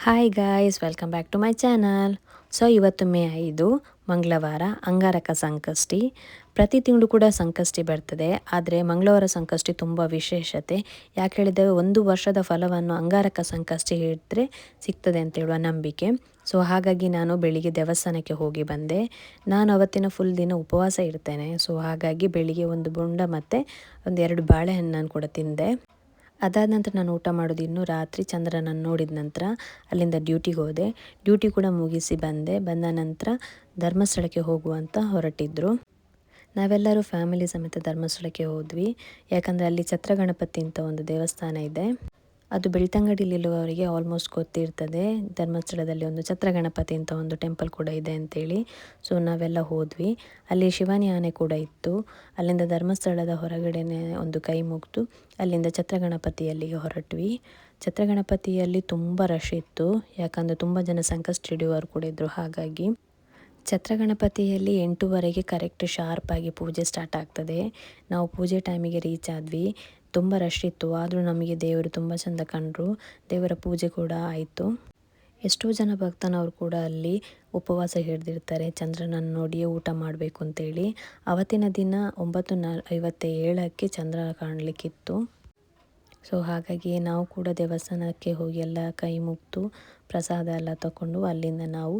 Hi guys, welcome back to my channel. So ಇವತ್ತು May 5 ಮಂಗಳವಾರ, ಅಂಗಾರಕ ಸಂಕಷ್ಟಿ. ಪ್ರತಿ ತಿಂಗಳು ಕೂಡ ಸಂಕಷ್ಟಿ ಬರ್ತದೆ, ಆದರೆ ಮಂಗಳವಾರ ಸಂಕಷ್ಟಿ ತುಂಬ ವಿಶೇಷತೆ. ಯಾಕೆ ಹೇಳಿದರೆ, ಒಂದು ವರ್ಷದ ಫಲವನ್ನು ಅಂಗಾರಕ ಸಂಕಷ್ಟಿ ಹಿಡಿದ್ರೆ ಸಿಗ್ತದೆ ಅಂತ ಹೇಳುವ ನಂಬಿಕೆ. ಸೊ ಹಾಗಾಗಿ ನಾನು ಬೆಳಿಗ್ಗೆ ದೇವಸ್ಥಾನಕ್ಕೆ ಹೋಗಿ ಬಂದೆ. ನಾನು ಅವತ್ತಿನ ಫುಲ್ ದಿನ ಉಪವಾಸ ಇರ್ತೇನೆ. ಸೊ ಹಾಗಾಗಿ ಬೆಳಿಗ್ಗೆ ಒಂದು ಬೊಂಡ ಮತ್ತು ಒಂದು 2 ಬಾಳೆಹಣ್ಣನ್ನು ಕೂಡ ತಿಂದೆ. ಅದಾದ ನಂತರ ನಾನು ಊಟ ಮಾಡೋದು ಇನ್ನು ರಾತ್ರಿ ಚಂದ್ರನನ್ನು ನೋಡಿದ ನಂತರ ಅಲ್ಲಿಂದ ಡ್ಯೂಟಿಗೆ ಹೋದೆ. ಡ್ಯೂಟಿ ಕೂಡ ಮುಗಿಸಿ ಬಂದ ನಂತರ ಧರ್ಮಸ್ಥಳಕ್ಕೆ ಹೋಗುವಂತ ಹೊರಟಿದ್ರು. ನಾವೆಲ್ಲರೂ ಫ್ಯಾಮಿಲಿ ಸಮೇತ ಧರ್ಮಸ್ಥಳಕ್ಕೆ ಹೋದ್ವಿ. ಯಾಕಂದರೆ ಅಲ್ಲಿ ಛತ್ರ ಗಣಪತಿ ಅಂತ ಒಂದು ದೇವಸ್ಥಾನ ಇದೆ. ಅದು ಬೆಳ್ತಂಗಡಿಲಿರುವವರಿಗೆ ಆಲ್ಮೋಸ್ಟ್ ಗೊತ್ತಿರ್ತದೆ. ಧರ್ಮಸ್ಥಳದಲ್ಲಿ ಒಂದು ಛತ್ರ ಗಣಪತಿ ಅಂತ ಒಂದು ಟೆಂಪಲ್ ಕೂಡ ಇದೆ ಅಂತೇಳಿ. ಸೊ ನಾವೆಲ್ಲ ಹೋದ್ವಿ. ಅಲ್ಲಿ ಶಿವನಿ ಆನೆ ಕೂಡ ಇತ್ತು. ಅಲ್ಲಿಂದ ಧರ್ಮಸ್ಥಳದ ಹೊರಗಡೆನೆ ಒಂದು ಕೈ ಮುಗಿದು ಅಲ್ಲಿಂದ ಛತ್ರ ಗಣಪತಿಯಲ್ಲಿಗೆ ಹೊರಟ್ವಿ. ಛತ್ರ ಗಣಪತಿಯಲ್ಲಿ ತುಂಬ ರಶ್ ಇತ್ತು. ಯಾಕಂದರೆ ತುಂಬ ಜನ ಸಂಕಷ್ಟಿ ಹಿಡಿಯುವವರು ಕೂಡ ಇದ್ದರು. ಹಾಗಾಗಿ ಛತ್ರ ಗಣಪತಿಯಲ್ಲಿ 8:30ಗೆ ಕರೆಕ್ಟ್ ಶಾರ್ಪಾಗಿ ಪೂಜೆ ಸ್ಟಾರ್ಟ್ ಆಗ್ತದೆ. ನಾವು ಪೂಜೆ ಟೈಮಿಗೆ ರೀಚ್ ಆದ್ವಿ. ತುಂಬ ರಶ್ ಇತ್ತು, ಆದರೂ ನಮಗೆ ದೇವರು ತುಂಬ ಚೆಂದ ಕಂಡರು. ದೇವರ ಪೂಜೆ ಕೂಡ ಆಯಿತು. ಎಷ್ಟೋ ಜನ ಭಕ್ತನವರು ಕೂಡ ಅಲ್ಲಿ ಉಪವಾಸ ಹಿಡಿದಿರ್ತಾರೆ, ಚಂದ್ರನನ್ನು ನೋಡಿಯೇ ಊಟ ಮಾಡಬೇಕು ಅಂತೇಳಿ. ಅವತ್ತಿನ ದಿನ 9:57ಕ್ಕೆ ಚಂದ್ರ ಕಾಣಲಿಕ್ಕಿತ್ತು. ಸೊ ಹಾಗಾಗಿ ನಾವು ಕೂಡ ದೇವಸ್ಥಾನಕ್ಕೆ ಹೋಗಿ ಎಲ್ಲ ಕೈ ಮುಗಿದು ಪ್ರಸಾದ ಎಲ್ಲ ತಗೊಂಡು ಅಲ್ಲಿಂದ ನಾವು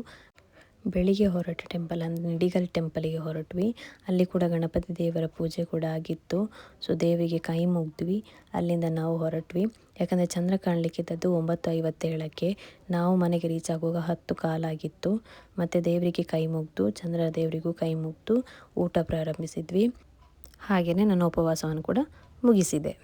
ಬೆಳಿಗ್ಗೆ ಹೊರಟ ಟೆಂಪಲ್ ಅಂದರೆ ನಿಡಿಗಲ್ ಟೆಂಪಲಿಗೆ ಹೊರಟ್ವಿ. ಅಲ್ಲಿ ಕೂಡ ಗಣಪತಿ ದೇವರ ಪೂಜೆ ಕೂಡ ಆಗಿತ್ತು. ಸೊ ದೇವರಿಗೆ ಕೈ ಮುಗಿದ್ವಿ. ಅಲ್ಲಿಂದ ನಾವು ಹೊರಟ್ವಿ. ಯಾಕಂದರೆ ಚಂದ್ರ ಕಾಣಲಿಕ್ಕಿದ್ದದ್ದು 9:57ಕ್ಕೆ. ನಾವು ಮನೆಗೆ ರೀಚ್ ಆಗುವಾಗ 10 ಕಾಲಾಗಿತ್ತು. ಮತ್ತು ದೇವರಿಗೆ ಕೈ ಮುಗಿದು, ಚಂದ್ರ ದೇವರಿಗೂ ಕೈ ಮುಗಿದು ಊಟ ಪ್ರಾರಂಭಿಸಿದ್ವಿ. ಹಾಗೆಯೇ ನನ್ನ ಉಪವಾಸವನ್ನು ಕೂಡ ಮುಗಿಸಿದೆ.